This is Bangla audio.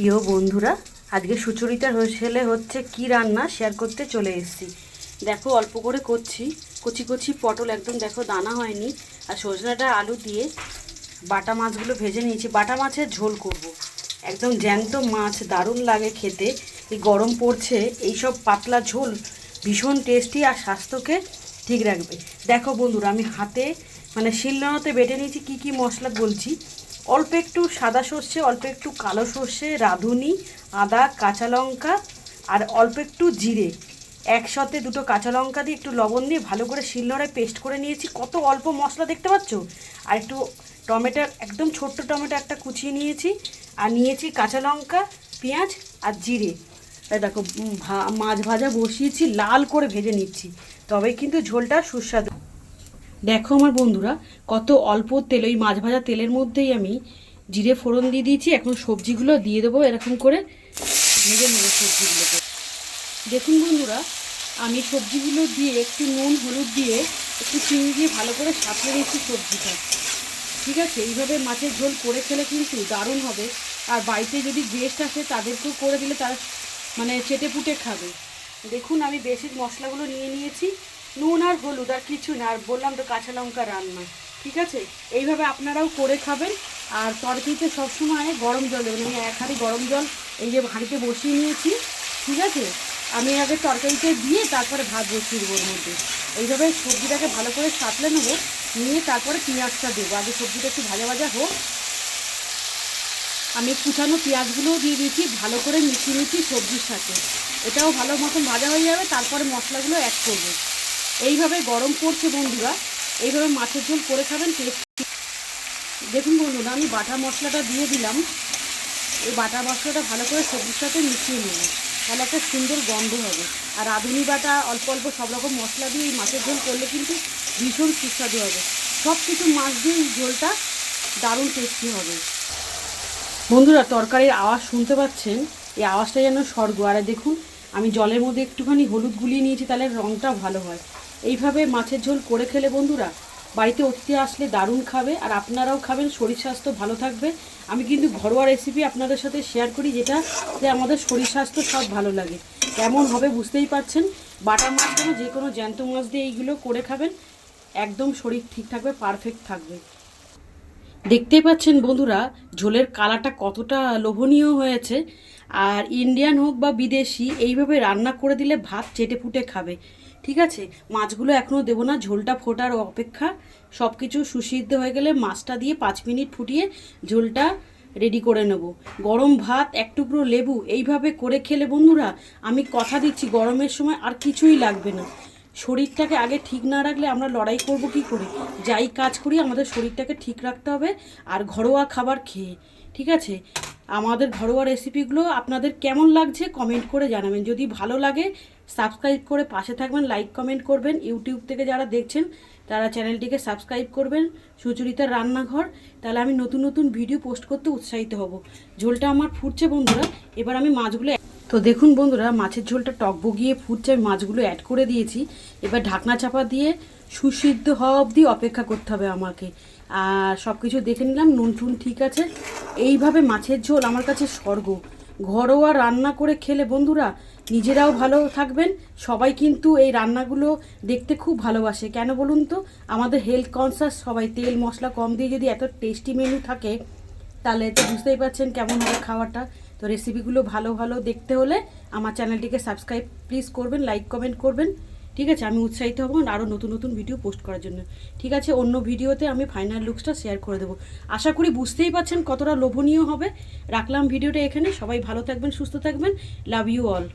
প্রিয় বন্ধুরা, আজকে সুচরিতার হোস্টেলে হচ্ছে কি রান্না শেয়ার করতে চলে এসেছি। দেখো অল্প করে করছি, কচি কচি পটল একদম দেখো দানা হয়নি, আর সজনাটা আলু দিয়ে বাটা মাছগুলো ভেজে নিয়েছি। বাটা মাছের ঝোল করব। একদম জ্যান্ত মাছ, দারুণ লাগে খেতে। এই গরম পড়ছে, এইসব পাতলা ঝোল ভীষণ টেস্টি আর স্বাস্থ্যকে ঠিক রাখবে। দেখো বন্ধুরা, আমি হাতে শিলনোড়াতে বেটে নিয়েছি। কি কি মশলা বলছি: অল্প একটু সাদা সর্ষে, অল্প একটু কালো সর্ষে, রাঁধুনি, আদা, কাঁচা লঙ্কা আর অল্প একটু জিরে, একসাথে দুটো কাঁচা লঙ্কা দিয়ে একটু লবণ দিয়ে ভালো করে শিলনোড়ায় পেস্ট করে নিয়েছি। কত অল্প মশলা দেখতে পাচ্ছ। আর একটু টমেটো, একদম ছোট্ট টমেটো একটা কুচিয়ে নিয়েছি, আর নিয়েছি কাঁচা লঙ্কা, পেঁয়াজ আর জিরে। তাই দেখো মাছ ভাজা বসিয়েছি, লাল করে ভেজে নিচ্ছি, তবে কিন্তু ঝোলটা সুস্বাদু। দেখো আমার বন্ধুরা, কত অল্প তেল, ওই মাছ ভাজা তেলের মধ্যেই আমি জিরে ফোড়ন দিয়ে দিয়েছি। এখন সবজিগুলো দিয়ে দেবো, এরকম করে ভেজে নেবো সবজিগুলোকে। দেখুন বন্ধুরা, আমি সবজিগুলো দিয়ে একটু নুন হলুদ দিয়ে একটু চিনি দিয়ে ভালো করে সাঁতলে দিচ্ছি সবজিটা। ঠিক আছে, এইভাবে মাছের ঝোল করে খেলে কিন্তু দারুণ হবে। আর বাড়িতে যদি গেস্ট আসে তাদেরকেও করে দিলে তারা চেটে পুটে খাবে। দেখুন আমি বেসিক মশলাগুলো নিয়ে নিয়েছি, নুন আর হলুদ, আর কিছু না। আর বললাম তো কাঁচা লঙ্কা রান্না। ঠিক আছে, এইভাবে আপনারাও করে খাবেন। আর তরকারিতে সবসময় গরম জল দেবেন। আমি এক হাঁড়ি গরম জল এই যে হাঁড়িতে বসিয়ে নিয়েছি। ঠিক আছে, আমি আগে তরকারিতে দিয়ে তারপরে ভাত বসিয়ে দেবো ওর মধ্যে। এইভাবে সবজিটাকে ভালো করে সাঁতলে নেবো, নিয়ে তারপরে পেঁয়াজটা দেবো। আগে সবজিটা একটু ভাজা ভাজা হোক। আমি কুচানো পেঁয়াজগুলোও দিয়ে দিয়েছি, ভালো করে মিশিয়ে নিচ্ছি সবজির সাথে। এটাও ভালো মতন ভাজা হয়ে যাবে, তারপরে মশলাগুলো অ্যাড করবো। এইভাবে গরম পড়ছে বন্ধুরা, এইভাবে মাছের ঝোল করে খাবেন টেস্টি। দেখুন বন্ধুরা, আমি বাটা মশলাটা দিয়ে দিলাম। এই বাটা মশলাটা ভালো করে সবজির সাথে মিশিয়ে নেব, তাহলে একটা সুন্দর গন্ধ হবে। আর রাঁধুনি বাটা অল্প অল্প সব রকম মশলা দিয়ে এই মাছের ঝোল করলে কিন্তু ভীষণ সুস্বাদু হবে। সব কিছু মাছ দিয়ে এই ঝোলটা দারুণ টেস্টি হবে। বন্ধুরা, তরকারির আওয়াজ শুনতে পাচ্ছেন, এই আওয়াজটা যেন স্বর্গ। আর দেখুন আমি জলের মধ্যে একটুখানি হলুদ গুলিয়ে নিয়েছি, তাহলে রঙটা ভালো হয়। এইভাবে মাছের ঝোল করে খেলে বন্ধুরা বাড়িতে অতিথি আসলে দারুণ খাবে, আর আপনারাও খাবেন, শরীর স্বাস্থ্য ভালো থাকবে। আমি কিন্তু ঘরোয়া রেসিপি আপনাদের সাথে শেয়ার করি, যেটা যে আমাদের শরীর স্বাস্থ্য সব ভালো লাগে। কেমন হবে বুঝতেই পারছেন। বাটা মাছ কেন, যে কোনো জ্যান্ত মাছ দিয়ে এইগুলো করে খাবেন, একদম শরীর ঠিক থাকবে, পারফেক্ট থাকবে। দেখতেই পাচ্ছেন বন্ধুরা, ঝোলের কালারটা কতটা লোভনীয় হয়েছে। আর ইন্ডিয়ান হোক বা বিদেশি, এইভাবে রান্না করে দিলে ভাত চেটে ফুটে খাবে। ঠিক আছে, মাছগুলো এখনও দেবো না, ঝোলটা ফোটার অপেক্ষা। সব কিছু সুসিদ্ধ হয়ে গেলে মাছটা দিয়ে 5 মিনিট ফুটিয়ে ঝোলটা রেডি করে নেব। গরম ভাত, এক টুকরো লেবু, এইভাবে করে খেলে বন্ধুরা আমি কথা দিচ্ছি গরমের সময় আর কিছুই লাগবে না। শরীরটাকে আগে ঠিক না রাখলে আমরা লড়াই করব কি করে? যাই কাজ করি আমাদের শরীরটাকে ঠিক রাখতে হবে, আর ঘরোয়া খাবার খেয়ে। ঠিক আছে, আমাদের ঘরোয়া রেসিপিগুলো আপনাদের কেমন লাগছে কমেন্ট করে জানাবেন। যদি ভালো লাগে সাবস্ক্রাইব করে পাশে থাকবেন, লাইক কমেন্ট করবেন। ইউটিউব থেকে যারা দেখছেন তারা চ্যানেলটিকে সাবস্ক্রাইব করবেন, সুচরিতার রান্নাঘর। তাহলে আমি নতুন নতুন ভিডিও পোস্ট করতে উৎসাহিত হব। ঝোলটা আমার ফুটছে বন্ধুরা, এবার আমি মাছগুলো তো দেখুন বন্ধুরা, মাছের ঝোলটা টকবগিয়ে ফুটছে, আমি মাছগুলো অ্যাড করে দিয়েছি। এবার ঢাকনা চাপা দিয়ে সুসিদ্ধ হওয়া অবধি অপেক্ষা করতে হবে আমাকে। আর সব কিছু দেখে নিলাম, নুন টুন ঠিক আছে। এইভাবে মাছের ঝোল আমার কাছে স্বর্গ। ঘরোয়া রান্না করে খেলে বন্ধুরা নিজেরাও ভালো থাকবেন, সবাই কিন্তু এই রান্নাগুলো দেখতে খুব ভালোবাসে। কেন বলুন তো, আমাদের হেলথ কনসাস সবাই। তেল মশলা কম দিয়ে যদি এত টেস্টি মেনু থাকে, তাহলে তো বুঝতেই পারছেন কেমন হবে খাওয়াটা। তো রেসিপিগুলো ভালো ভালো দেখতে হলে আমার চ্যানেলটিকে সাবস্ক্রাইব প্লিজ করবেন, লাইক কমেন্ট করবেন। ঠিক আছে, আমি উৎসাহিত হব আরও নতুন নতুন ভিডিও পোস্ট করার জন্য। ঠিক আছে, অন্য ভিডিওতে আমি ফাইনাল লুকসটা শেয়ার করে দেবো। আশা করি বুঝতেই পারছেন কতটা লোভনীয় হবে। রাখলাম ভিডিওটা এখানে, সবাই ভালো থাকবেন, সুস্থ থাকবেন। Love you all.